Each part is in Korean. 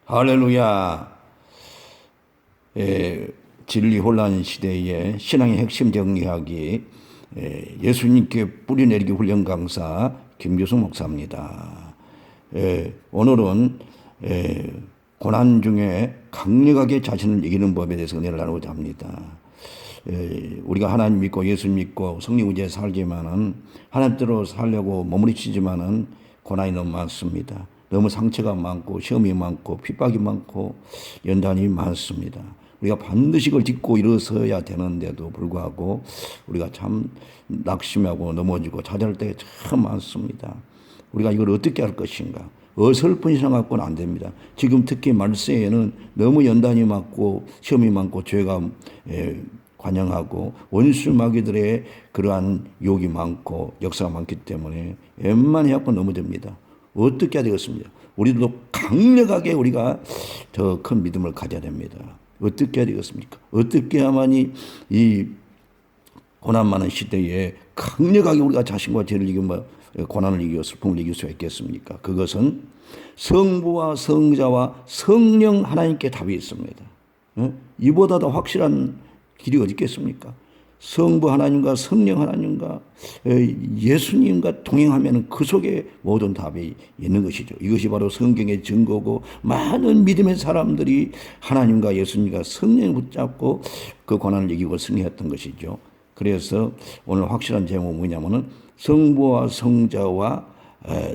할렐루야. 진리 혼란 시대의 신앙의 핵심 정리하기 예수님께 뿌리내리기 훈련 강사 김교수 목사입니다. 오늘은 고난 중에 강력하게 자신을 이기는 법에 대해서 은혜를 나누고자 합니다. 우리가 하나님 믿고 예수 믿고 성령 의지에 살지만은 하나님대로 살려고 머무르치지만은 고난이 너무 많습니다. 너무 상처가 많고 시험이 많고 핍박이 많고 연단이 많습니다. 우리가 반드시 그걸 딛고 일어서야 되는데도 불구하고 우리가 참 낙심하고 넘어지고 좌절할 때가 참 많습니다. 우리가 이걸 어떻게 할 것인가? 어설픈 신앙 갖고는 안 됩니다. 지금 특히 말세에는 너무 연단이 많고 시험이 많고 죄가 관영하고 원수 마귀들의 그러한 욕이 많고 역사가 많기 때문에 웬만히 갖고 넘어집니다. 어떻게 해야 되겠습니까? 우리도 강력하게 우리가 더 큰 믿음을 가져야 됩니다. 어떻게 해야 되겠습니까? 어떻게 해야만이 이 고난 많은 시대에 강력하게 우리가 자신과 죄를 이기고 고난을 이기고 슬픔을 이길 수가 있겠습니까? 그것은 성부와 성자와 성령 하나님께 답이 있습니다. 이보다 더 확실한 길이 어디 있겠습니까? 성부 하나님과 성령 하나님과 예수님과 동행하면 그 속에 모든 답이 있는 것이죠. 이것이 바로 성경의 증거고 많은 믿음의 사람들이 하나님과 예수님과 성령을 붙잡고 그 고난을 이기고 승리했던 것이죠. 그래서 오늘 확실한 제목은 뭐냐면은 성부와 성자와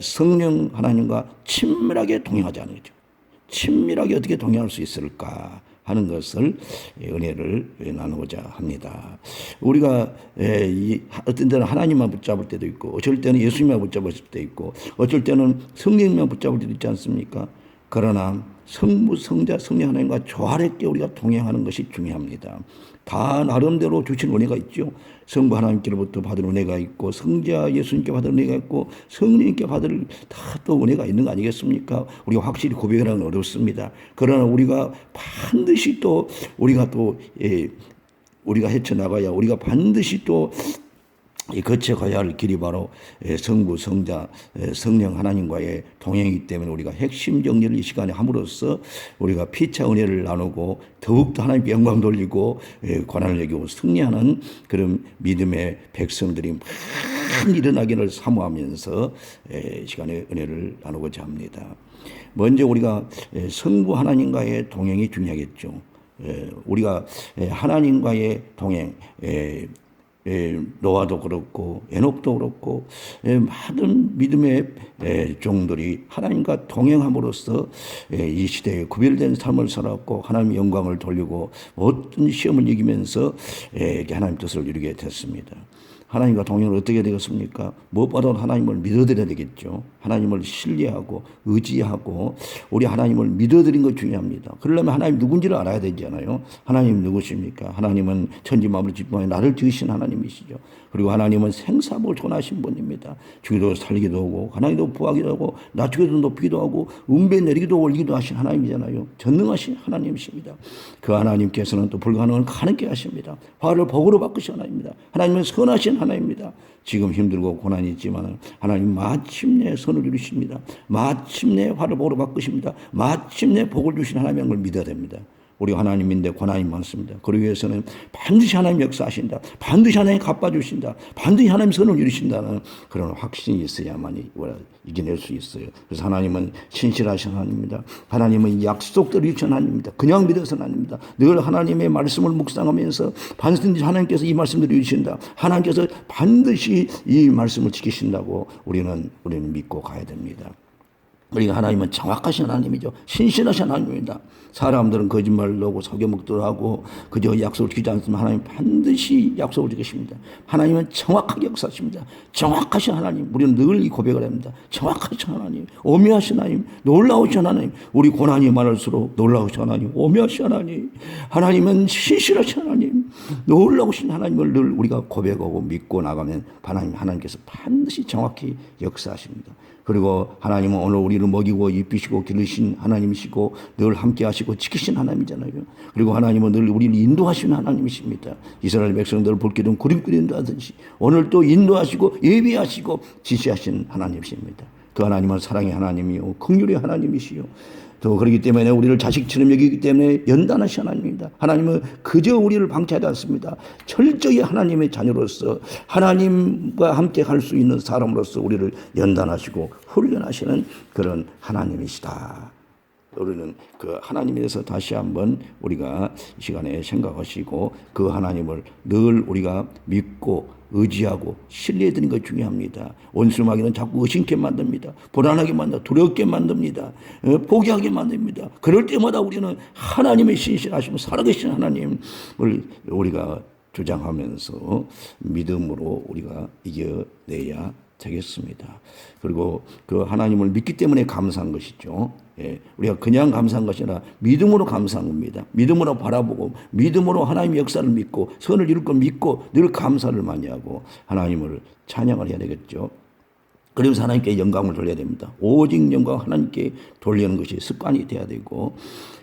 성령 하나님과 친밀하게 동행하자는 거죠. 친밀하게 어떻게 동행할 수 있을까 하는 것을 은혜를 나누고자 합니다. 우리가 어떤 때는 하나님만 붙잡을 때도 있고 어쩔 때는 예수님만 붙잡을 때도 있고 어쩔 때는 성령님만 붙잡을 때도 있지 않습니까? 그러나 성부, 성자, 성령 하나님과 조화롭게 우리가 동행하는 것이 중요합니다. 다 나름대로 주신 은혜가 있죠. 성부 하나님께로부터 받은 은혜가 있고 성자 예수님께 받은 은혜가 있고 성령님께 받을 다 또 은혜가 있는 거 아니겠습니까? 우리가 확실히 고백하는 어렵습니다. 그러나 우리가 반드시 또 우리가 헤쳐나가야 우리가 반드시 또 거쳐가야 할 길이 바로 성부, 성자, 성령 하나님과의 동행이기 때문에 우리가 핵심 정리를 이 시간에 함으로써 우리가 피차 은혜를 나누고 더욱더 하나님께 영광 돌리고 고난을 이기고 승리하는 그런 믿음의 백성들이 많이 일어나기를 사모하면서 시간에 은혜를 나누고자 합니다. 먼저 우리가 성부 하나님과의 동행이 중요하겠죠. 우리가 하나님과의 동행, 노아도 그렇고 에녹도 그렇고 많은 믿음의 종들이 하나님과 동행함으로써 이 시대에 구별된 삶을 살았고 하나님의 영광을 돌리고 어떤 시험을 이기면서 하나님 뜻을 이루게 됐습니다. 하나님과 동행을 어떻게 되겠습니까? 무엇보다도 하나님을 믿어드려야 되겠죠. 하나님을 신뢰하고 의지하고 우리 하나님을 믿어드린 것 중요합니다. 그러려면 하나님 누군지를 알아야 되잖아요. 하나님 누구십니까? 하나님은 천지만물을 지으시고 나를 지으신 하나님이시죠. 그리고 하나님은 생사복을 전하신 분입니다. 죽이도 살기도 하고 하나님도 부하기도 하고 낮추기도 높이기도 하고 은배 내리기도 올리기도 하신 하나님이잖아요. 전능하신 하나님이십니다. 그 하나님께서는 또 불가능한 가능케 하십니다. 화를 복으로 바꾸신 하나님입니다. 하나님은 선하신 하나님입니다. 지금 힘들고 고난이 있지만 하나님 마침내 선을 이루십니다. 마침내 화를 복으로 바꾸십니다. 마침내 복을 주신 하나님인 걸 믿어야 됩니다. 우리가 하나님인데 고난이 많습니다. 그러기 위해서는 반드시 하나님 역사하신다. 반드시 하나님 갚아주신다. 반드시 하나님 선을 이루신다는 그런 확신이 있어야만 이겨낼 수 있어요. 그래서 하나님은 신실하신 하나님입니다. 하나님은 약속대로 이루신 하나님입니다. 그냥 믿어서는 아닙니다. 늘 하나님의 말씀을 묵상하면서 반드시 하나님께서 이 말씀을 이루신다. 하나님께서 반드시 이 말씀을 지키신다고 우리는 믿고 가야 됩니다. 우리가 하나님은 정확하신 하나님이죠. 신실하신 하나님입니다. 사람들은 거짓말을 하고 속여먹기도 하고 그저 약속을 지키지 않으면 하나님 반드시 약속을 지키십니다. 하나님은 정확하게 역사하십니다. 정확하신 하나님. 우리는 늘 이 고백을 합니다. 정확하신 하나님, 오묘하신 하나님, 놀라우신 하나님. 우리 고난이 많을수록 놀라우신 하나님, 오묘하신 하나님. 하나님은 신실하신 하나님, 놀라우신 하나님을 늘 우리가 고백하고 믿고 나가면 하나님께서 반드시 정확히 역사하십니다. 그리고 하나님은 오늘 우리를 먹이고 입히시고 기르신 하나님이시고 늘 함께 하시고 지키신 하나님이잖아요. 그리고 하나님은 늘 우리를 인도하시는 하나님이십니다. 이스라엘 백성들을 불기둥 구름꾼 인도하듯이 오늘 또 인도하시고 예비하시고 지시하신 하나님이십니다. 그 하나님은 사랑의 하나님이요 긍휼의 하나님이시요 또 그렇기 때문에 우리를 자식처럼 여기기 때문에 연단하신 하나님입니다. 하나님은 그저 우리를 방치하지 않습니다. 철저히 하나님의 자녀로서 하나님과 함께 갈 수 있는 사람으로서 우리를 연단하시고 훈련하시는 그런 하나님이시다. 우리는 그 하나님에 대해서 다시 한번 우리가 이 시간에 생각하시고 그 하나님을 늘 우리가 믿고 의지하고 신뢰해 드리는 것이 중요합니다. 원수마귀는 자꾸 의심케 만듭니다. 불안하게 만듭니다. 두렵게 만듭니다. 포기하게 만듭니다. 그럴 때마다 우리는 하나님의 신실하시고 살아계신 하나님을 우리가 주장하면서 믿음으로 우리가 이겨내야 되겠습니다. 그리고 그 하나님을 믿기 때문에 감사한 것이죠. 우리가 그냥 감사한 것이 아니라 믿음으로 감사한 겁니다. 믿음으로 바라보고 믿음으로 하나님의 역사를 믿고 선을 이룰 걸 믿고 늘 감사를 많이 하고 하나님을 찬양을 해야 되겠죠. 그러면서 하나님께 영광을 돌려야 됩니다. 오직 영광 하나님께 돌리는 것이 습관이 돼야 되고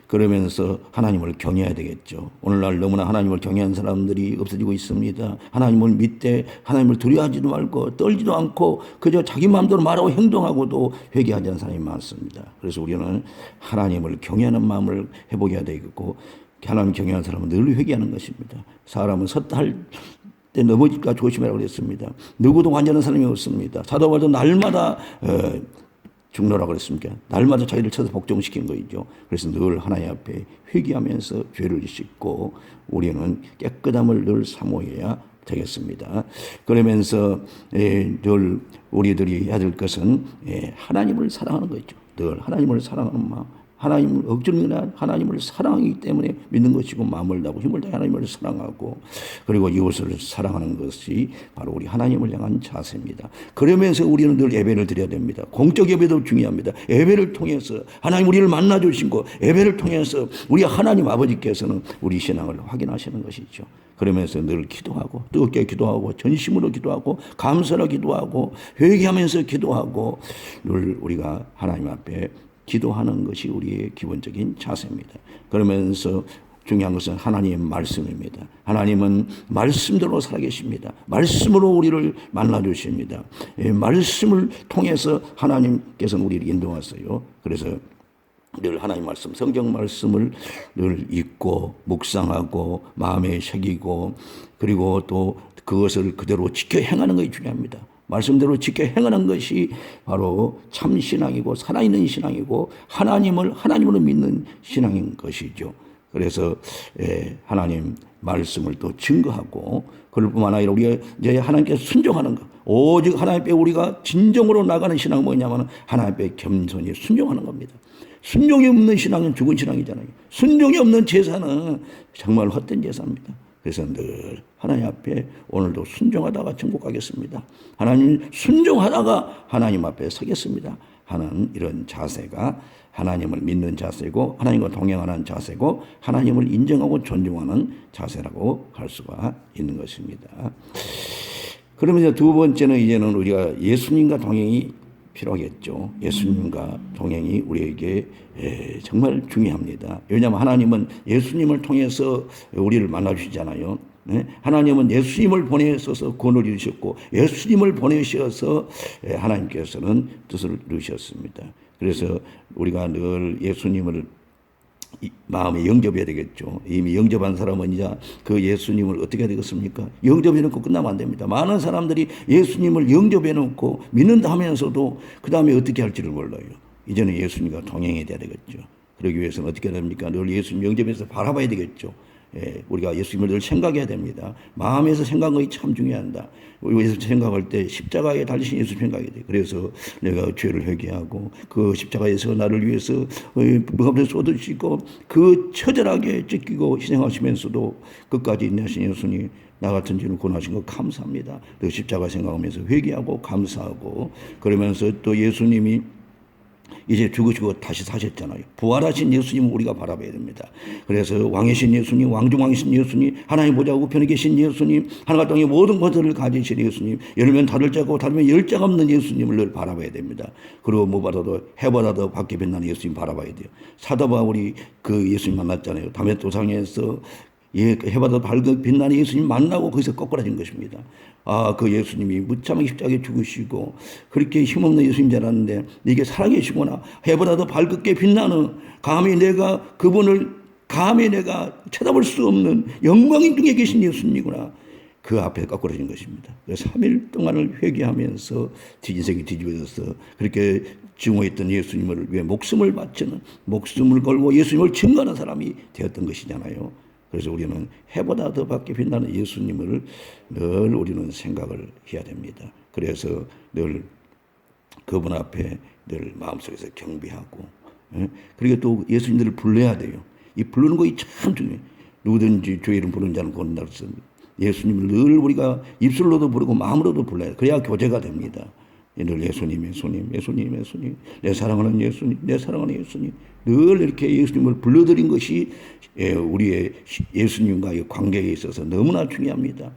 그러면서 하나님을 경외해야 되겠죠. 오늘날 너무나 하나님을 경외하는 사람들이 없어지고 있습니다. 하나님을 믿되 하나님을 두려워하지도 말고 떨지도 않고 그저 자기 마음대로 말하고 행동하고도 회개하지 않는 사람이 많습니다. 그래서 우리는 하나님을 경외하는 마음을 회복해야 되겠고 하나님 경외하는 사람은 늘 회개하는 것입니다. 사람은 섰다 할 때 넘어질까 조심하라고 그랬습니다. 누구도 완전한 사람이 없습니다. 사도 바울도 날마다 죽노라고 그랬습니까? 날마다 자기를 쳐서 복종시킨 거이죠. 그래서 늘 하나님 앞에 회개하면서 죄를 씻고 우리는 깨끗함을 늘 사모해야 되겠습니다. 그러면서 늘 우리들이 해야 될 것은 하나님을 사랑하는 거죠. 늘 하나님을 사랑하는 마음. 하나님을 억지로 믿는 하나님을 사랑하기 때문에 믿는 것이고 마음을 다하고 힘을 다해 하나님을 사랑하고 그리고 이웃을 사랑하는 것이 바로 우리 하나님을 향한 자세입니다. 그러면서 우리는 늘 예배를 드려야 됩니다. 공적 예배도 중요합니다. 예배를 통해서 하나님 우리를 만나 주신 것 예배를 통해서 우리 하나님 아버지께서는 우리 신앙을 확인하시는 것이죠. 그러면서 늘 기도하고 뜨겁게 기도하고 전심으로 기도하고 감사로 기도하고 회개하면서 기도하고 늘 우리가 하나님 앞에 기도하는 것이 우리의 기본적인 자세입니다. 그러면서 중요한 것은 하나님의 말씀입니다. 하나님은 말씀대로 살아계십니다. 말씀으로 우리를 만나주십니다. 말씀을 통해서 하나님께서는 우리를 인도하세요. 그래서 늘 하나님 말씀, 성경 말씀을 늘 읽고 묵상하고 마음에 새기고 그리고 또 그것을 그대로 지켜 행하는 것이 중요합니다. 말씀대로 지켜 행하는 것이 바로 참 신앙이고 살아있는 신앙이고 하나님을 하나님으로 믿는 신앙인 것이죠. 그래서 하나님 말씀을 또 증거하고 그럴 뿐만 아니라 우리가 이제 하나님께 순종하는 것 오직 하나님 앞에 우리가 진정으로 나가는 신앙은 뭐냐면 하나님 앞에 겸손히 순종하는 겁니다. 순종이 없는 신앙은 죽은 신앙이잖아요. 순종이 없는 제사는 정말 헛된 제사입니다. 그래서 늘 하나님 앞에 오늘도 순종하다가 천국 가겠습니다. 하나님 순종하다가 하나님 앞에 서겠습니다. 하는 이런 자세가 하나님을 믿는 자세고 하나님과 동행하는 자세고 하나님을 인정하고 존중하는 자세라고 할 수가 있는 것입니다. 그러면 두 번째는 이제는 우리가 예수님과 동행이 필요하겠죠. 예수님과 동행이 우리에게 정말 중요합니다. 왜냐하면 하나님은 예수님을 통해서 우리를 만나주시잖아요. 하나님은 예수님을 보내셔서 구원을 이루셨고 예수님을 보내셔서 하나님께서는 뜻을 이루셨습니다. 그래서 우리가 늘 예수님을 마음에 영접해야 되겠죠. 이미 영접한 사람은 이제 그 예수님을 어떻게 해야 되겠습니까? 영접해 놓고 끝나면 안 됩니다. 많은 사람들이 예수님을 영접해 놓고 믿는다 하면서도 그 다음에 어떻게 할지를 몰라요. 이제는 예수님과 동행해야 되겠죠. 그러기 위해서는 어떻게 해야 됩니까? 늘 예수님 영접해서 바라봐야 되겠죠. 우리가 예수님을 늘 생각해야 됩니다. 마음에서 생각하는 것이 참 중요하다. 예수 생각할 때 십자가에 달리신 예수 생각해야 돼. 그래서 내가 죄를 회개하고 그 십자가에서 나를 위해서 무겁게 쏟으시고 그 처절하게 찢기고 희생하시면서도 끝까지 인내하신 예수님 나 같은 죄를 구원하신 거 감사합니다. 그 십자가 생각하면서 회개하고 감사하고 그러면서 또 예수님이 이제 죽으시고 다시 사셨잖아요. 부활하신 예수님을 우리가 바라봐야 됩니다. 그래서 왕이신 예수님, 왕중왕이신 예수님, 하나님 보좌 우편에 계신 예수님, 하늘과 땅의 모든 것들을 가지신 예수님, 열면 다를 자 없고 다르면 열 자가 없는 예수님을 늘 바라봐야 됩니다. 그리고 무엇보다도 해보다도 밖에 빛나는 예수님 바라봐야 돼요. 사도 바울이 그 예수님 만났잖아요. 담의 도상에서 해바다 밝게 빛나는 예수님 만나고 거기서 거꾸라진 것입니다. 그 예수님이 무참하게 십자가에 죽으시고 그렇게 힘없는 예수님 줄 알았는데 이게 살아계시구나. 해보다 더 밝게 빛나는 감히 내가 쳐다볼 수 없는 영광인 중에 계신 예수님이구나. 그 앞에 거꾸러진 것입니다. 3일 동안을 회개하면서 인생이 뒤집어져서 그렇게 증오했던 예수님을 위해 목숨을 바치는, 목숨을 걸고 예수님을 증거하는 사람이 되었던 것이잖아요. 그래서 우리는 해보다 더 밝게 빛나는 예수님을 늘 우리는 생각을 해야 됩니다. 그래서 늘 그분 앞에 늘 마음속에서 경배하고, 그리고 또 예수님들을 불러야 돼요. 이 부르는 것이 참 중요해요. 누구든지 주의 이름 부르는 자는 구원받는다 그랬습니다. 예수님을 늘 우리가 입술로도 부르고 마음으로도 불러야 돼요. 그래야 교제가 됩니다. 늘 예수님, 예수님, 예수님, 예수님, 내 사랑하는 예수님, 내 사랑하는 예수님, 늘 이렇게 예수님을 불러드린 것이 우리의 예수님과의 관계에 있어서 너무나 중요합니다.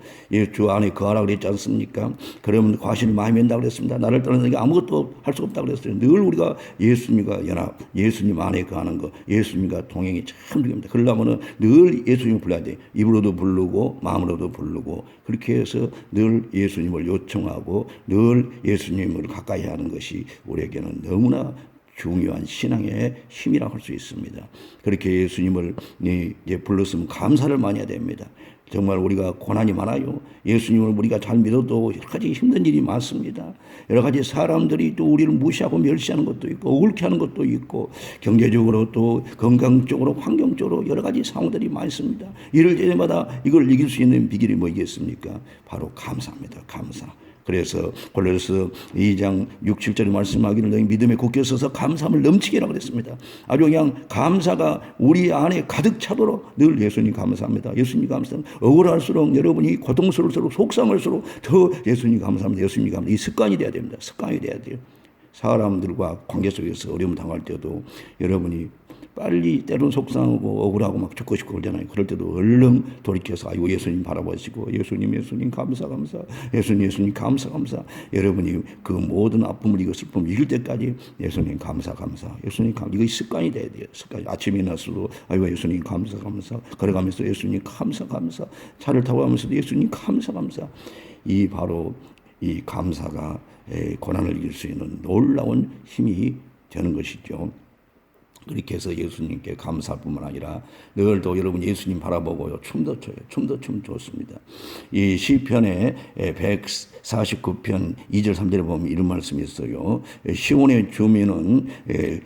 주 안에 거하라 그랬지 않습니까? 그러면 과신을 많이 맨다고 그랬습니다. 나를 떠나는 게 아무것도 할 수 없다고 그랬어요. 늘 우리가 예수님과 연합, 예수님 안에 거하는 것, 예수님과 동행이 참 중요합니다. 그러려면 늘 예수님을 불러야 돼. 입으로도 부르고 마음으로도 부르고 그렇게 해서 늘 예수님을 요청하고 늘 예수님을 가까이 하는 것이 우리에게는 너무나 중요한 신앙의 힘이라고 할 수 있습니다. 그렇게 예수님을 불렀으면 감사를 많이 해야 됩니다. 정말 우리가 고난이 많아요. 예수님을 우리가 잘 믿어도 여러 가지 힘든 일이 많습니다. 여러 가지 사람들이 또 우리를 무시하고 멸시하는 것도 있고 억울케 하는 것도 있고 경제적으로 또 건강적으로 환경적으로 여러 가지 상황들이 많습니다. 이럴 때마다 이걸 이길 수 있는 비결이 뭐겠습니까? 바로 감사입니다. 감사. 그래서 골로새 2장 6, 7절에 말씀하기를 너희 믿음에 굳게 서서 감사함을 넘치게 하라고 그랬습니다. 아주 그냥 감사가 우리 안에 가득 차도록 늘 예수님 감사합니다. 예수님 감사합니다. 억울할수록 여러분이 고통스러울수록 속상할수록 더 예수님 감사합니다. 예수님 감사합니다. 이 습관이 돼야 됩니다. 습관이 돼야 돼요. 사람들과 관계 속에서 어려움 당할 때도 여러분이 빨리 때로는 속상하고 억울하고 막 죽고 싶고 그러잖아요. 그럴 때도 얼른 돌이켜서 아이고 예수님 바라보시고 예수님 감사 예수님 감사 여러분이 그 모든 아픔을 이거 슬픔을 이길 때까지 예수님 감사 예수님 감사 이거 습관이 돼야 돼요. 습관이 아침에 일어나서도 아이고 예수님 감사 걸어가면서 예수님 감사 차를 타고 가면서도 예수님 감사 이 바로 이 감사가 고난을 이길 수 있는 놀라운 힘이 되는 것이죠. 그렇게 해서 예수님께 감사할 뿐만 아니라 늘도 여러분 예수님 바라보고 춤도 춰요. 춤도 좋습니다. 이 시편의 149편 2절 3절에 보면 이런 말씀이 있어요. 시온의 주민은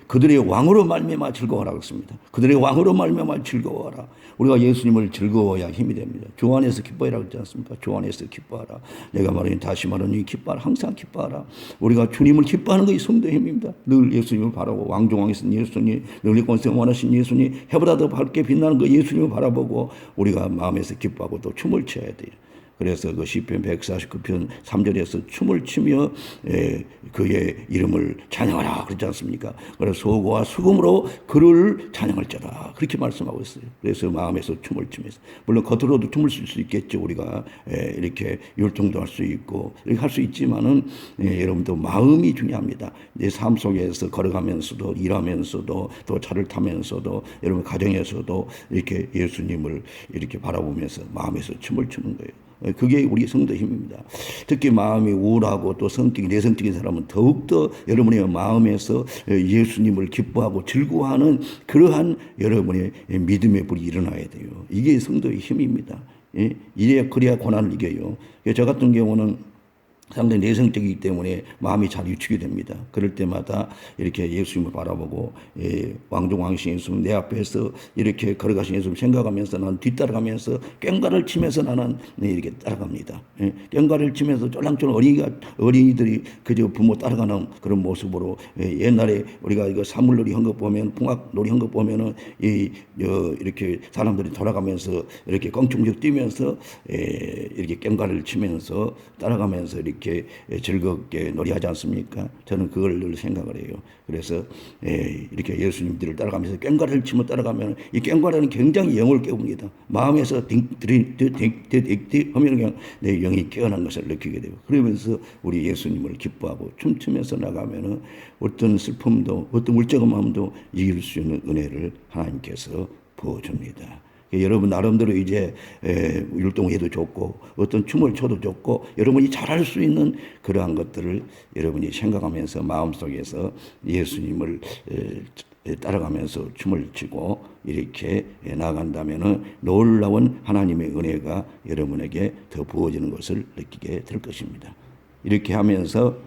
그들의 왕으로 말미암아 즐거워하라 그랬습니다. 그들의 왕으로 말미암아 즐거워하라. 우리가 예수님을 즐거워야 힘이 됩니다. 주 안에서 기뻐하라 그러지 않습니까? 주 안에서 기뻐하라. 내가 말하니 다시 말하니 기뻐하라. 항상 기뻐하라. 우리가 주님을 기뻐하는 것이 성도의 힘입니다. 늘 예수님을 바라보고 왕중왕이신 예수님, 능력 권세 원하신 예수님, 해보다 더 밝게 빛나는 그 예수님을 바라보고 우리가 마음에서 기뻐하고 또 춤을 춰야 돼요. 그래서 그 시편 149편 3절에서 춤을 추며 그의 이름을 찬양하라 그러지 않습니까? 그래서 소고와 수금으로 그를 찬양할지어다 그렇게 말씀하고 있어요. 그래서 마음에서 춤을 추면서 물론 겉으로도 춤을 출 수 있겠죠. 우리가 이렇게 율동도 할 수 있고 이렇게 할 수 있지만은 여러분도 마음이 중요합니다. 내 삶 속에서 걸어가면서도 일하면서도 또 차를 타면서도 여러분 가정에서도 이렇게 예수님을 이렇게 바라보면서 마음에서 춤을 추는 거예요. 그게 우리 성도의 힘입니다. 특히 마음이 우울하고 또 성격이 내성적인 사람은 더욱더 여러분의 마음에서 예수님을 기뻐하고 즐거워하는 그러한 여러분의 믿음의 불이 일어나야 돼요. 이게 성도의 힘입니다. 이래야 그래야 고난을 이겨요. 저 같은 경우는 상당히 내성적이기 때문에 마음이 잘 유축이 됩니다. 그럴 때마다 이렇게 예수님을 바라보고 왕중왕신 예수님 내 앞에서 이렇게 걸어가신 예수님 생각하면서 나는 뒤따라가면서 꽹과를 치면서 나는 이렇게 따라갑니다. 꽹과를 치면서 쫄랑쫄랑 어린이들이 그저 부모 따라가는 그런 모습으로 옛날에 우리가 이거 사물놀이 한 거 보면 풍악놀이 한 거 보면은 이렇게 사람들이 돌아가면서 이렇게 껑충충 뛰면서 이렇게 꽹과를 치면서 따라가면서 이렇게 즐겁게 놀이하지 않습니까? 저는 그걸 늘 생각을 해요. 그래서 이렇게 예수님 뒤를 따라가면서 꽹과를 치며 따라가면 이 꽹과라는 굉장히 영을 깨웁니다. 마음에서 딩 하면 그냥 내 영이 깨어난 것을 느끼게 되고 그러면서 우리 예수님을 기뻐하고 춤추면서 나가면은 어떤 슬픔도 어떤 울적한 마음도 이길 수 있는 은혜를 하나님께서 부어줍니다. 여러분 나름대로 이제 율동해도 좋고 어떤 춤을 춰도 좋고 여러분이 잘할 수 있는 그러한 것들을 여러분이 생각하면서 마음속에서 예수님을 따라가면서 춤을 추고 이렇게 나아간다면 놀라운 하나님의 은혜가 여러분에게 더 부어지는 것을 느끼게 될 것입니다. 이렇게 하면서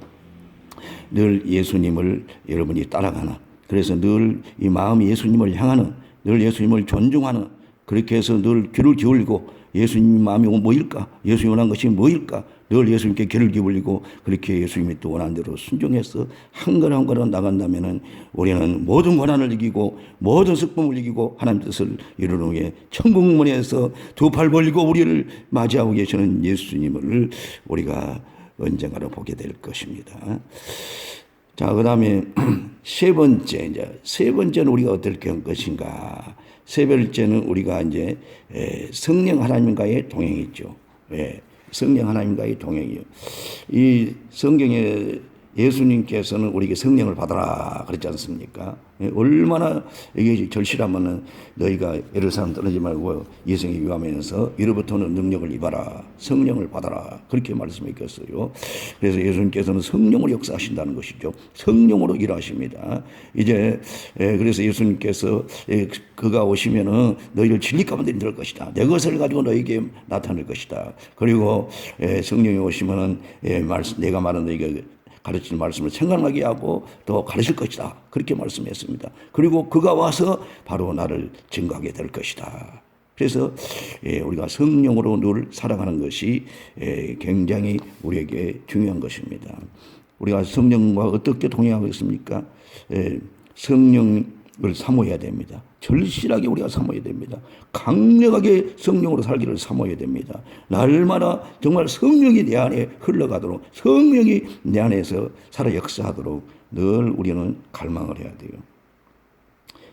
늘 예수님을 여러분이 따라가는, 그래서 늘 이 마음이 예수님을 향하는, 늘 예수님을 존중하는, 그렇게 해서 늘 귀를 기울이고 예수님 마음이 뭐일까? 예수님 원하는 것이 뭐일까? 늘 예수님께 귀를 기울이고 그렇게 예수님이 또 원하는 대로 순종해서 한 걸음 한 걸음 나간다면은 우리는 모든 고난을 이기고 모든 슬픔을 이기고 하나님 뜻을 이루는 후에 천국문에서 두 팔 벌리고 우리를 맞이하고 계시는 예수님을 우리가 언젠가로 보게 될 것입니다. 자, 그 다음에 세 번째는 우리가 어떻게 할 것인가? 세 번째는 우리가 이제 성령 하나님과의 동행이죠. 성령 하나님과의 동행이요. 이 성경에 예수님께서는 우리에게 성령을 받아라 그랬지 않습니까? 얼마나 이게 절실하면은 너희가 예루살렘 떠나지 말고 이성에 유하면서 이로부터는 능력을 입어라, 성령을 받아라 그렇게 말씀했겠어요. 그래서 예수님께서는 성령으로 역사하신다는 것이죠. 성령으로 일하십니다. 이제 그래서 예수님께서 그가 오시면은 너희를 진리 가운데 인도할 것이다. 내 것을 가지고 너희에게 나타낼 것이다. 그리고 성령이 오시면은 내가 말한 너희가 가르치는 말씀을 생각나게 하고 또 가르칠 것이다. 그렇게 말씀했습니다. 그리고 그가 와서 바로 나를 증거하게 될 것이다. 그래서 우리가 성령으로 늘 살아가는 것이 굉장히 우리에게 중요한 것입니다. 우리가 성령과 어떻게 동행하고 있습니까? 성령을 사모해야 됩니다. 절실하게 우리가 사모해야 됩니다. 강력하게 성령으로 살기를 사모해야 됩니다. 날마다 정말 성령이 내 안에 흘러가도록, 성령이 내 안에서 살아 역사하도록 늘 우리는 갈망을 해야 돼요.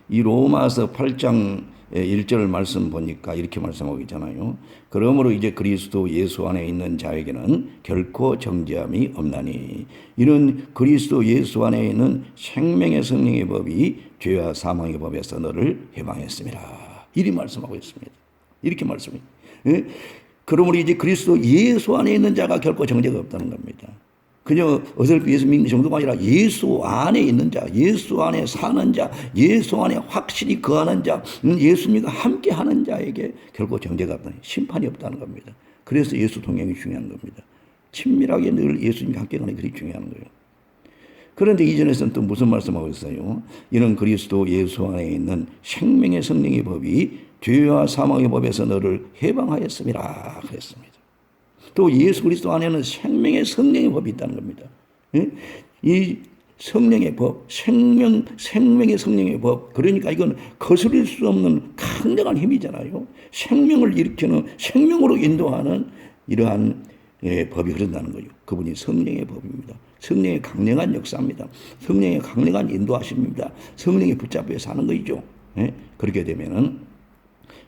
이 로마서 8장 1절 말씀 보니까 이렇게 말씀하고 있잖아요. 그러므로 이제 그리스도 예수 안에 있는 자에게는 결코 정죄함이 없나니 이는 그리스도 예수 안에 있는 생명의 성령의 법이 죄와 사망의 법에서 너를 해방했습니다. 이리 말씀하고 있습니다. 이렇게 말씀해요. 그러므로 이제 그리스도 예수 안에 있는 자가 결코 정죄가 없다는 겁니다. 그냥 어설피 예수 믿는 정도가 아니라 예수 안에 있는 자, 예수 안에 사는 자, 예수 안에 확실히 거하는 자, 예수님과 함께 하는 자에게 결코 정죄가 없다는, 심판이 없다는 겁니다. 그래서 예수 동행이 중요한 겁니다. 친밀하게 늘 예수님과 함께 가는 것이 중요한 거예요. 그런데 이전에서는 또 무슨 말씀하고 있어요? 이는 그리스도 예수 안에 있는 생명의 성령의 법이 죄와 사망의 법에서 너를 해방하였습니다. 그랬습니다. 또 예수 그리스도 안에는 생명의 성령의 법이 있다는 겁니다. 이 성령의 법, 생명의 성령의 법, 그러니까 이건 거스릴 수 없는 강력한 힘이잖아요. 생명을 일으키는, 생명으로 인도하는 이러한 법이 흐른다는 거죠. 그분이 성령의 법입니다. 성령의 강력한 역사입니다. 성령의 강력한 인도하심입니다. 성령의 붙잡혀 사는 거죠. 그렇게 되면은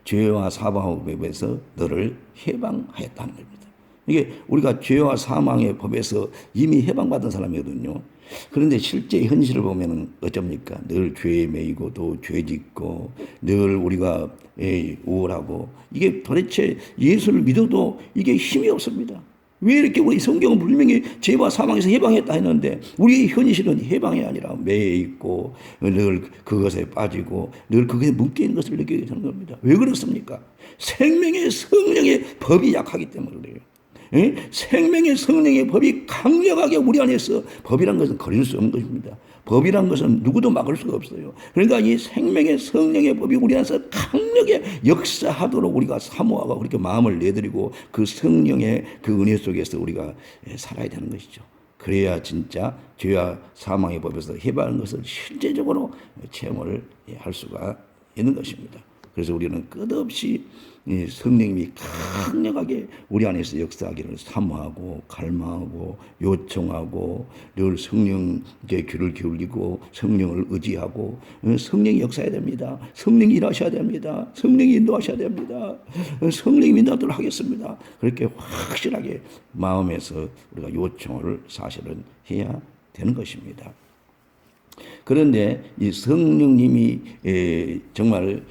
죄와 사망의 법에서 너를 해방하였다는 겁니다. 이게 우리가 죄와 사망의 법에서 이미 해방받은 사람이거든요. 그런데 실제 현실을 보면은 어쩝니까? 늘 죄에 매이고 또 죄짓고 늘 우리가 우울하고 이게 도대체 예수를 믿어도 이게 힘이 없습니다. 왜 이렇게 우리 성경은 분명히 죄와 사망에서 해방했다 했는데 우리의 현실은 해방이 아니라 매여 있고 늘 그것에 빠지고 늘 그것에 묶여있는 것을 느끼게 되는 겁니다. 왜 그렇습니까? 생명의 성령의 법이 약하기 때문에 그래요. 생명의 성령의 법이 강력하게 우리 안에서, 법이란 것은 거릴 수 없는 것입니다. 법이란 것은 누구도 막을 수가 없어요. 그러니까 이 생명의 성령의 법이 우리 안에서 강력하게 역사하도록 우리가 사모하고 그렇게 마음을 내드리고 그 성령의 그 은혜 속에서 우리가 살아야 되는 것이죠. 그래야 진짜 죄와 사망의 법에서 해방하는 것을 실제적으로 체험을 할 수가 있는 것입니다. 그래서 우리는 끝없이 성령님이 강력하게 우리 안에서 역사하기를 사모하고 갈망하고 요청하고 늘 성령께 귀를 기울이고 성령을 의지하고 성령이 역사해야 됩니다. 성령이 일하셔야 됩니다. 성령이 인도하셔야 됩니다. 성령이 인도하도록 하겠습니다. 그렇게 확실하게 마음에서 우리가 요청을 사실은 해야 되는 것입니다. 그런데 이 성령님이 정말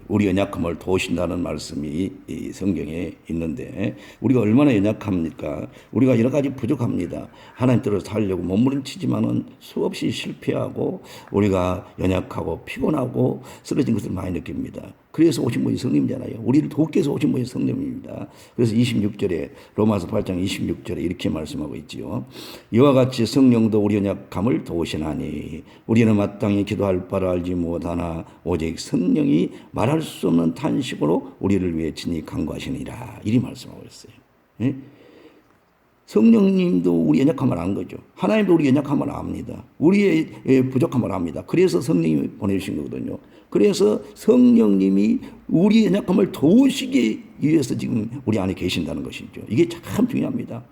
우리 연약함을 도우신다는 말씀이 이 성경에 있는데 우리가 얼마나 연약합니까? 우리가 여러 가지 부족합니다. 하나님 뜻을 살려고 몸부림치지만은 수없이 실패하고 우리가 연약하고 피곤하고 쓰러진 것을 많이 느낍니다. 그래서 오신 분이 성령이잖아요. 우리를 돕기 위해서 오신 분이 성령입니다. 그래서 26절에 로마서 8장 26절에 이렇게 말씀하고 있지요. 이와 같이 성령도 우리 연약함을 도우시나니 우리는 마땅히 기도할 바를 알지 못하나 오직 성령이 말할 수 없는 탄식으로 우리를 위해 친히 간구하시니라. 이리 말씀하고 있어요. 예? 성령님도 우리 연약함을 안 거죠. 하나님도 우리 연약함을 압니다. 우리의 부족함을 압니다. 그래서 성령님이 보내주신 거거든요. 그래서 성령님이 우리 연약함을 도우시기 위해서 지금 우리 안에 계신다는 것이죠. 이게 참 중요합니다.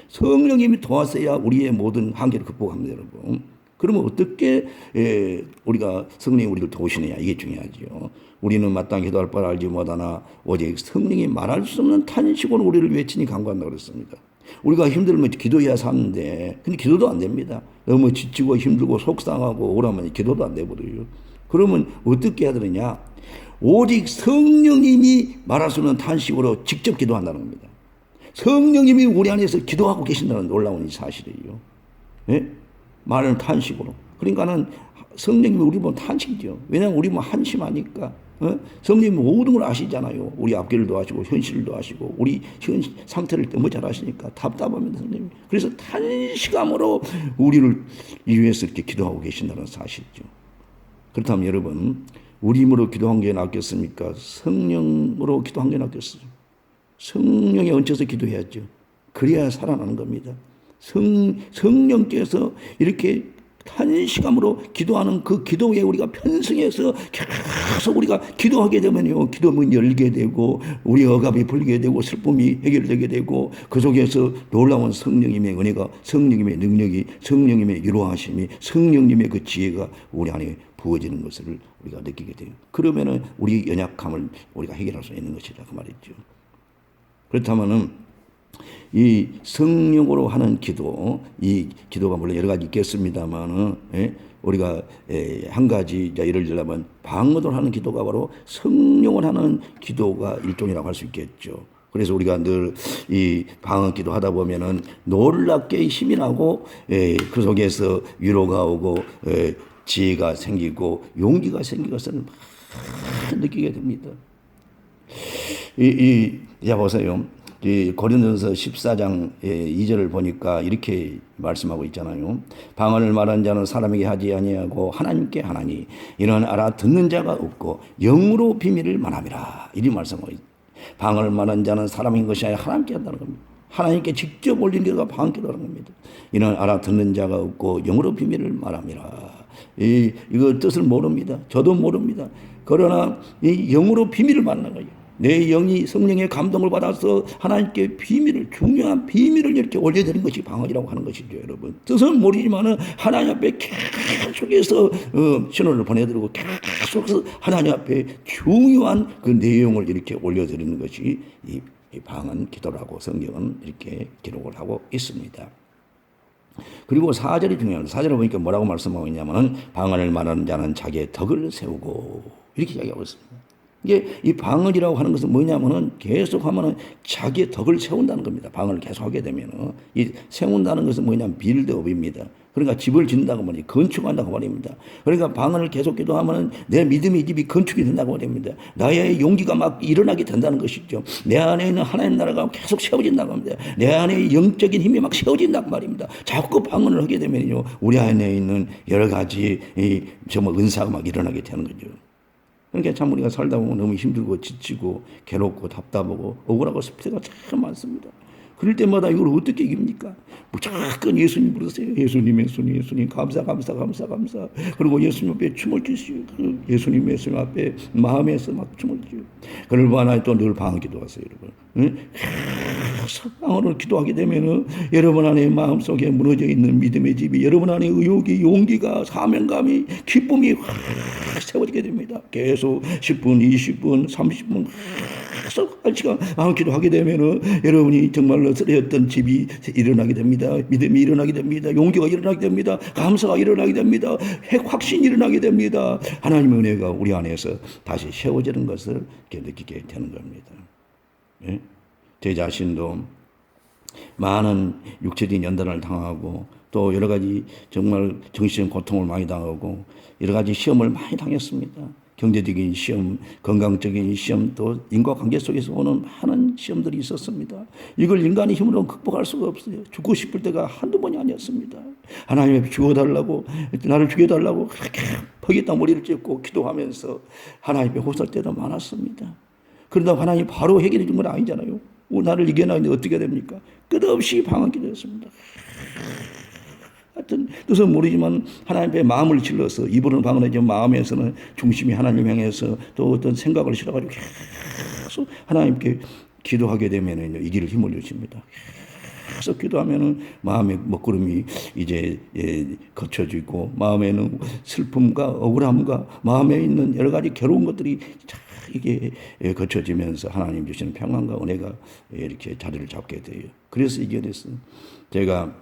성령님이 도와서야 우리의 모든 한계를 극복합니다, 여러분. 그러면 어떻게 우리가 성령이 우리를 도우시느냐, 이게 중요하죠. 우리는 마땅히 기도할 바를 알지 못하나 오직 성령이 말할 수 없는 탄식으로 우리를 위해 친히 간구한다고 그랬습니다. 우리가 힘들면 기도해야 사는데 근데 기도도 안 됩니다. 너무 지치고 힘들고 속상하고 오라면 기도도 안 되거든요. 그러면 어떻게 해야 되느냐? 오직 성령님이 말할 수 없는 탄식으로 직접 기도한다는 겁니다. 성령님이 우리 안에서 기도하고 계신다는 놀라운 사실이에요. 예? 말하는 탄식으로. 그러니까는 성령님이 우리 보면 탄식이죠. 왜냐하면 우리 뭐 한심하니까. 성령님이 모든 걸 아시잖아요. 우리 앞길도 아시고 현실도 아시고 우리 현 상태를 너무 잘 아시니까 답답합니다, 성령님. 그래서 탄식함으로 우리를 위해서 이렇게 기도하고 계신다는 사실이죠. 그렇다면 여러분, 우리 힘으로 기도한 게 낫겠습니까? 성령으로 기도한 게 낫겠어요? 성령에 얹혀서 기도해야죠. 그래야 살아나는 겁니다. 성령께서 이렇게 탄식함으로 기도하는 그 기도에 우리가 편승해서 계속 우리가 기도하게 되면요, 기도문 열게 되고 우리 억압이 풀리게 되고 슬픔이 해결되게 되고 그 속에서 놀라운 성령님의 은혜가, 성령님의 능력이, 성령님의 위로하심이, 성령님의 그 지혜가 우리 안에 부어지는 것을 우리가 느끼게 돼요. 그러면은 우리 연약함을 우리가 해결할 수 있는 것이라 그 말이죠. 그렇다면은 이 성령으로 하는 기도, 이 기도가 물론 여러 가지 있겠습니다만은 우리가 한 가지 예를 들자면 방언으로 하는 기도가 바로 성령으로 하는 기도가 일종이라고 할 수 있겠죠. 그래서 우리가 늘 이 방언 기도 하다 보면은 놀랍게 힘이 나고 그 속에서 위로가 오고 지혜가 생기고 용기가 생긴 것을 막 느끼게 됩니다. 자 보세요. 이 고린도전서 14장 2절을 보니까 이렇게 말씀하고 있잖아요. 방언을 말하는 자는 사람에게 하지 아니하고 하나님께 하나니 이는 알아듣는 자가 없고 영으로 비밀을 말함이라. 이리 말씀하고 있어요. 방언을 말하는 자는 사람인 것이 아니라 하나님께 한다는 겁니다. 하나님께 직접 올린 기도가 방언 기도라는 겁니다. 이는 알아듣는 자가 없고 영으로 비밀을 말함이라. 이거 뜻을 모릅니다. 저도 모릅니다. 그러나 이 영으로 비밀을 말하는 거예요. 내 영이 성령의 감동을 받아서 하나님께 비밀을, 중요한 비밀을 이렇게 올려드리는 것이 방언이라고 하는 것이죠, 여러분. 뜻은 모르지만은 하나님 앞에 계속해서 신호를 보내드리고 계속해서 하나님 앞에 중요한 그 내용을 이렇게 올려드리는 것이 이 방언 기도라고 성경은 이렇게 기록을 하고 있습니다. 그리고 4절이 중요합니다. 4절을 보니까 뭐라고 말씀하고 있냐면은 방언을 말하는 자는 자기의 덕을 세우고 이렇게 이야기하고 있습니다. 이게 이 방언이라고 하는 것은 뭐냐면은 계속 하면은 자기의 덕을 세운다는 겁니다. 방언을 계속 하게 되면은 이 세운다는 것은 뭐냐면 빌드업입니다. 그러니까 집을 짓는다고 말이 건축한다고 말입니다. 그러니까 방언을 계속 기도하면은 내 믿음의 집이 건축이 된다고 말입니다. 나의 용기가 막 일어나게 된다는 것이죠. 내 안에 있는 하나님 나라가 계속 세워진다고 합니다. 내 안에 영적인 힘이 막 세워진다고 말입니다. 자꾸 방언을 하게 되면요, 우리 안에 있는 여러 가지 정말 은사가 막 일어나게 되는 거죠. 그러니까 참 우리가 살다 보면 너무 힘들고 지치고 괴롭고 답답하고 억울하고 슬플 때가 참 많습니다. 그럴 때마다 이걸 어떻게 이깁니까? 무조건 예수님 부르세요. 예수님, 예수님, 예수님, 감사, 감사, 감사, 감사. 그리고 예수님 앞에 춤을 추시오. 예수님 앞에 마음에서 막 춤을 추시오. 그러고 하나 또 늘 방언 기도하세요, 여러분. 방언으로 기도하게 되면은 여러분 안에 마음속에 무너져 있는 믿음의 집이, 여러분 안에 의욕이, 용기가, 사명감이, 기쁨이 확 세워지게 됩니다. 계속 10분, 20분, 30분 계속 한 시간 기도하게 되면은 여러분이 정말로 쓰레였던 집이 일어나게 됩니다. 믿음이 일어나게 됩니다. 용기가 일어나게 됩니다. 감사가 일어나게 됩니다. 확신이 일어나게 됩니다. 하나님의 은혜가 우리 안에서 다시 세워지는 것을 이렇게 느끼게 되는 겁니다. 예? 제 자신도 많은 육체적인 연단을 당하고 또 여러 가지 정말 정신적인 고통을 많이 당하고 여러 가지 시험을 많이 당했습니다. 경제적인 시험, 건강적인 시험, 또 인과관계 속에서 오는 많은 시험들이 있었습니다. 이걸 인간의 힘으로 극복할 수가 없어요. 죽고 싶을 때가 한두 번이 아니었습니다. 하나님 앞에 죽어달라고, 나를 죽여달라고 그렇게 퍽에다 머리를 찢고 기도하면서 하나님 앞에 호소할 때도 많았습니다. 그러다 하나님 바로 해결해 준 건 아니잖아요. 나를 이겨나는데 어떻게 됩니까? 끝없이 방황하게 되었습니다. 하여튼 뜻은 모르지만 하나님 앞에 마음을 질러서 입으로는 방언하지만 마음에서는 중심이 하나님 향해서 또 어떤 생각을 실어가지고 계속 하나님께 기도하게 되면 이 길을 힘을 주십니다. 계속 기도하면은 마음의 먹구름이 이제 거쳐지고 마음에는 슬픔과 억울함과 마음에 있는 여러 가지 괴로운 것들이 이게 거쳐지면서 하나님 주시는 평안과 은혜가 이렇게 자리를 잡게 돼요. 그래서 이게 됐어요. 제가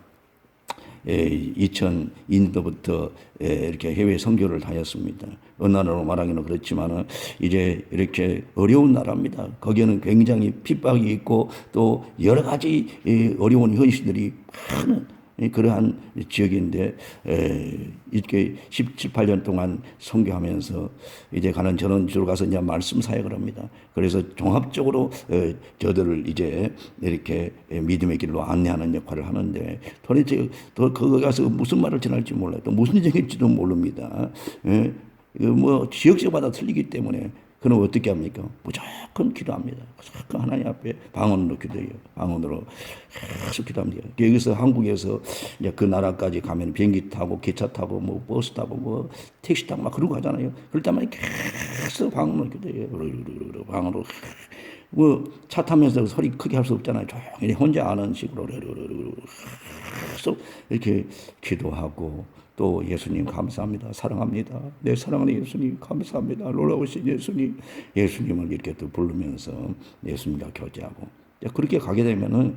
2002년도부터 이렇게 해외 선교를 다녔습니다. 어느 나라로 말하기는 그렇지만은 이제 이렇게 어려운 나라입니다. 거기에는 굉장히 핍박이 있고 또 여러 가지 어려운 현실들이 많은 그러한 지역인데 이렇게 17, 18년 동안 선교하면서 이제 저는 주로 가서 이제 말씀 사역을 합니다. 그래서 종합적으로 저들을 이제 이렇게 믿음의 길로 안내하는 역할을 하는데 도대체 또 거기 가서 무슨 말을 전할지 몰라요. 또 무슨 얘기일지도 모릅니다. 뭐 지역마다 틀리기 때문에 그럼 어떻게 합니까? 무조건 기도합니다. 무조건 하나님 앞에 방언으로 기도해요. 방언으로 계속 기도합니다. 여기서 한국에서 이제 그 나라까지 가면 비행기 타고 기차 타고 뭐 버스 타고 뭐 택시 타고 막 그러고 하잖아요. 그럴 때만 계속 방언으로 기도해요. 방언으로 뭐 차 타면서 소리 크게 할 수 없잖아요. 조용히 혼자 아는 식으로 계속 이렇게 기도하고 또 예수님 감사합니다. 사랑합니다. 내 사랑하는 예수님 감사합니다. 놀라우신 예수님. 예수님을 이렇게 또 부르면서 예수님과 교제하고 그렇게 가게 되면은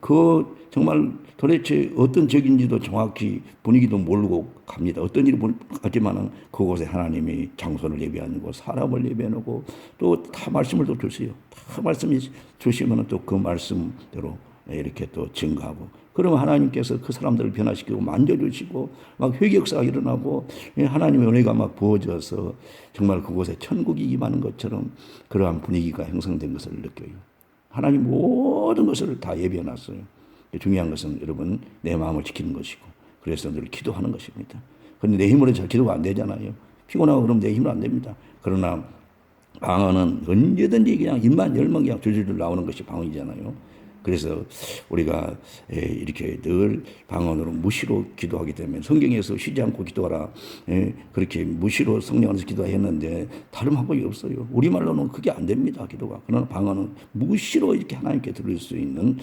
그 정말 도대체 어떤 적인지도 정확히 분위기도 모르고 갑니다. 어떤 일이 하지만은 그곳에 하나님이 장소를 예비하고 사람을 예비하고 또 다 말씀을 또 주세요. 다 말씀이 주시면은 또 그 말씀대로 이렇게 또 증거하고 그러면 하나님께서 그 사람들을 변화시키고 만져주시고 막 회개 역사가 일어나고 하나님의 은혜가 막 부어져서 정말 그곳에 천국이 임하는 것처럼 그러한 분위기가 형성된 것을 느껴요. 하나님 모든 것을 다 예비해놨어요. 중요한 것은 여러분 내 마음을 지키는 것이고 그래서 늘 기도하는 것입니다. 그런데 내 힘으로 잘 기도가 안 되잖아요. 피곤하고 그러면 내 힘으로 안 됩니다. 그러나 방언은 언제든지 그냥 입만 열면 그냥 줄줄줄 나오는 것이 방언이잖아요. 그래서 우리가 이렇게 늘 방언으로 무시로 기도하게 되면 성경에서 쉬지 않고 기도하라 그렇게 무시로 성령 안에서 기도했는데 다른 방법이 없어요. 우리말로는 그게 안 됩니다. 기도가. 그러나 방언은 무시로 이렇게 하나님께 들을 수 있는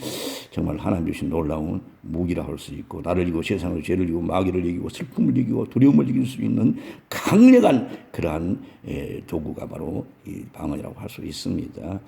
정말 하나님 주신 놀라운 무기라 할 수 있고 나를 이기고 세상의 죄를 이기고 마귀를 이기고 슬픔을 이기고 두려움을 이길 수 있는 강력한 그러한 도구가 바로 이 방언이라고 할 수 있습니다.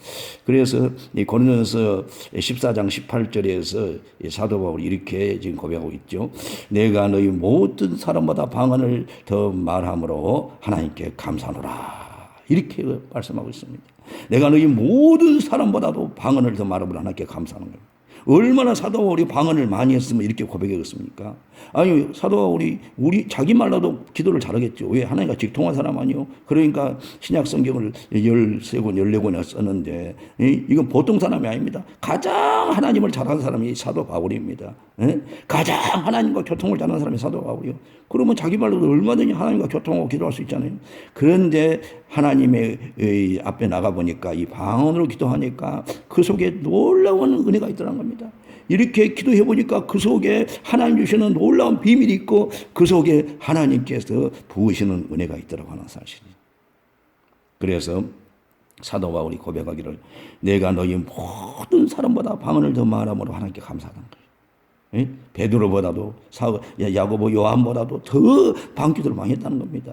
그래서 이 고린도전서 14장 18절에서 사도 바울이 이렇게 지금 고백하고 있죠. 내가 너희 모든 사람보다 방언을 더 말함으로 하나님께 감사하노라. 이렇게 말씀하고 있습니다. 내가 너희 모든 사람보다도 방언을 더 말함으로 하나님께 감사하는 거예요. 얼마나 사도 바울이 방언을 많이 했으면 이렇게 고백했겠습니까? 아니 사도 바울이 자기 말로도 기도를 잘하겠죠. 왜? 하나님과 직통한 사람 아니요. 그러니까 신약 성경을 13권 14권이나 썼는데 이건 보통 사람이 아닙니다. 가장 하나님을 잘하는 사람이 사도 바울입니다. 가장 하나님과 교통을 잘하는 사람이 사도 바울이요. 그러면 자기 말로도 얼마든지 하나님과 교통하고 기도할 수 있잖아요. 그런데 하나님의 앞에 나가보니까 이 방언으로 기도하니까 그 속에 놀라운 은혜가 있더라는 겁니다. 이렇게 기도해 보니까 그 속에 하나님 주시는 놀라운 비밀이 있고 그 속에 하나님께서 부으시는 은혜가 있더라고 하는 사실이. 그래서 사도 바울이 고백하기를 내가 너희 모든 사람보다 방언을 더 말함으로 하나님께 감사하는 거예요. 베드로보다도 야고보 요한보다도 더 방기도를 많이 했다는 겁니다.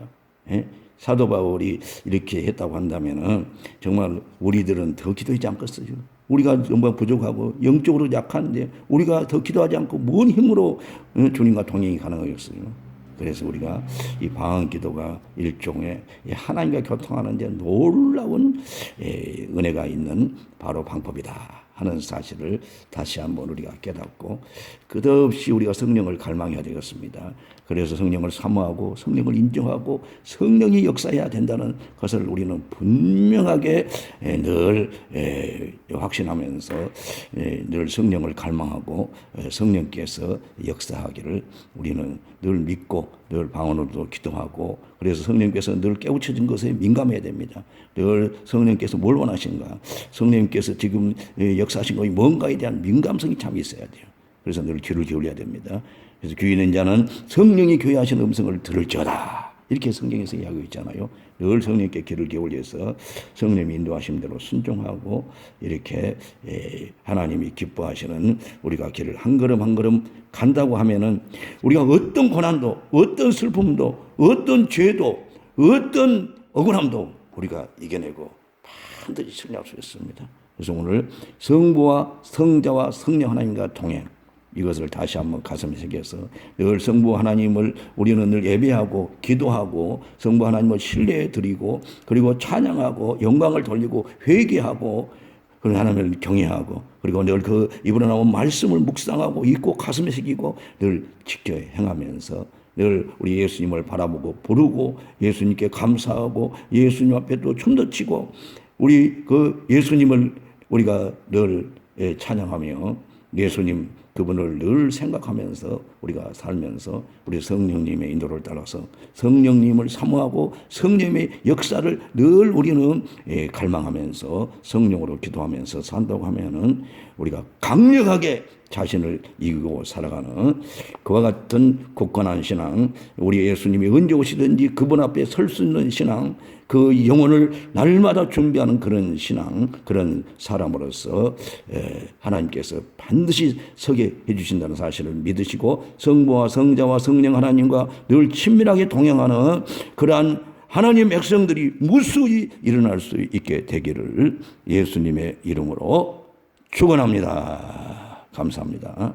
사도 바울이 이렇게 했다고 한다면은 정말 우리들은 더 기도하지 않겠어요? 우리가 정말 부족하고 영적으로 약한데 우리가 더 기도하지 않고 뭔 힘으로 주님과 동행이 가능하겠어요? 그래서 우리가 이 방언 기도가 일종의 하나님과 교통하는 데 놀라운 은혜가 있는 바로 방법이다 하는 사실을 다시 한번 우리가 깨닫고 끝없이 우리가 성령을 갈망해야 되겠습니다. 그래서 성령을 사모하고 성령을 인정하고 성령이 역사해야 된다는 것을 우리는 분명하게 늘 확신하면서 늘 성령을 갈망하고 성령께서 역사하기를 우리는 늘 믿고 늘 방언으로도 기도하고 그래서 성령께서 늘 깨우쳐진 것에 민감해야 됩니다. 늘 성령께서 뭘 원하신가, 성령께서 지금 역사하신 것이 뭔가에 대한 민감성이 참 있어야 돼요. 그래서 늘 귀를 기울여야 됩니다. 그래서 귀 있는 자는 성령이 교회하시는 음성을 들을지어다 이렇게 성경에서 이야기하고 있잖아요. 늘 성령께 귀를 기울여서 성령이 인도하신 대로 순종하고 이렇게 하나님이 기뻐하시는 우리가 길을 한 걸음 한 걸음 간다고 하면은 우리가 어떤 고난도 어떤 슬픔도 어떤 죄도 어떤 억울함도 우리가 이겨내고 반드시 승리할 수 있습니다. 그래서 오늘 성부와 성자와 성령 하나님과 동행 이것을 다시 한번 가슴에 새겨서 늘 성부 하나님을 우리는 늘 예배하고 기도하고 성부 하나님을 신뢰해 드리고 그리고 찬양하고 영광을 돌리고 회개하고 그리고 하나님을 경외하고 그리고 늘 그 입으로 나온 말씀을 묵상하고 읽고 가슴에 새기고 늘 지켜 행하면서 늘 우리 예수님을 바라보고 부르고 예수님께 감사하고 예수님 앞에 또 춤도 치고 우리 그 예수님을 우리가 늘 찬양하며 예수님 그분을 늘 생각하면서 우리가 살면서 우리 성령님의 인도를 따라서 성령님을 사모하고 성령님의 역사를 늘 우리는 갈망하면서 성령으로 기도하면서 산다고 하면은 우리가 강력하게 자신을 이기고 살아가는 그와 같은 굳건한 신앙, 우리 예수님이 언제 오시든지 그분 앞에 설 수 있는 신앙, 그 영혼을 날마다 준비하는 그런 신앙, 그런 사람으로서 하나님께서 반드시 서게 해주신다는 사실을 믿으시고 성부와 성자와 성령 하나님과 늘 친밀하게 동행하는 그러한 하나님 백성들이 무수히 일어날 수 있게 되기를 예수님의 이름으로 축원합니다. 감사합니다.